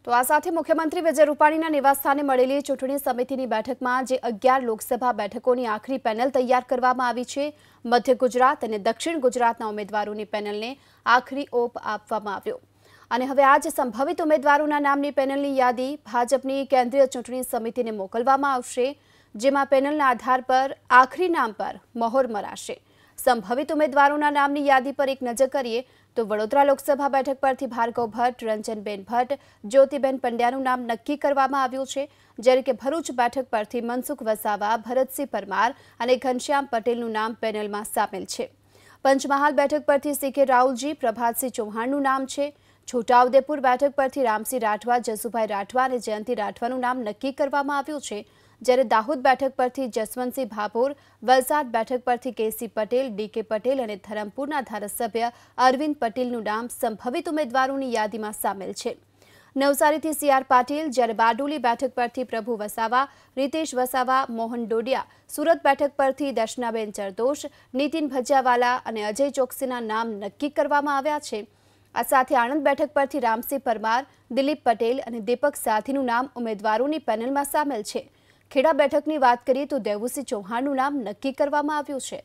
તો આ સાથે મુખ્યમંત્રી વિજય રૂપાણીના નિવાસસ્થાને મળેલી ચૂંટણી સમિતિની બેઠકમાં જે 11 લોકસભા બેઠકોની આખરી પેનલ તૈયાર કરવામાં આવી છે, મધ્ય ગુજરાત અને દક્ષિણ ગુજરાતના ઉમેદવારોની પેનલને આખરી ઓપ આપવામાં આવ્યો અને હવે આજ સંભવિત ઉમેદવારોના નામની પેનલની યાદી ભાજપની કેન્દ્રીય ચૂંટણી સમિતિને મોકલવામાં આવશે, જેમાં પેનલના આધાર પર આખરી નામ પર મહોર મરાશે। સંભવિત ઉમેદવારોના નામની યાદી પર એક નજર કરીએ તો વડોદરા લોકસભા બેઠક પરથી ભાર્ગવ ભટ્ટ, રંજનબેન ભટ્ટ, જ્યોતિબેન પંડ્યાનું નામ નક્કી કરવામાં આવ્યું છે, જ્યારે કે ભરૂચ બેઠક પરથી મનસુખ વસાવા, ભરતસિંહ પરમાર અને ઘનશ્યામ પટેલનું નામ પેનલમાં સામેલ છે। પંચમહાલ બેઠક પરથી સીકે રાહુલજી, પ્રભાતસિંહ ચૌહાણનું નામ છે। છોટાઉદેપુર બેઠક પરથી રામસિંહ રાઠવા, જસુભાઈ રાઠવા અને જયંતિ રાઠવાનું નામ નક્કી કરવામાં આવ્યું છે, જ્યારે દાહોદ બેઠક પરથી જસવંતસિંહ ભાભોર, વલસાડ બેઠક પરથી કેસી પટેલ, ડીકે પટેલ અને ધરમપુરના ધારાસભ્ય અરવિંદ પટેલનું નામ સંભવિત ઉમેદવારોની યાદીમાં સામેલ છે। નવસારીથી સીઆર પાટીલ, જ્યારે બારડોલી બેઠક પરથી પ્રભુ વસાવા, રીતેશ વસાવા, મોહન ડોડિયા, સુરત બેઠક પરથી દર્શનાબેન જરદોશ, નીતિન ભજીયાવાલા અને અજય ચોકસીના નામ નક્કી કરવામાં આવ્યા છે। આ સાથે આણંદ બેઠક પરથી રામસિંહ પરમાર, દિલીપ પટેલ અને દીપક સાથીનું નામ ઉમેદવારોની પેનલમાં સામેલ છે। ખેડા બેઠકની વાત કરીએ તો દેવુસિંહ ચૌહાણનું નામ નક્કી કરવામાં આવ્યું છે।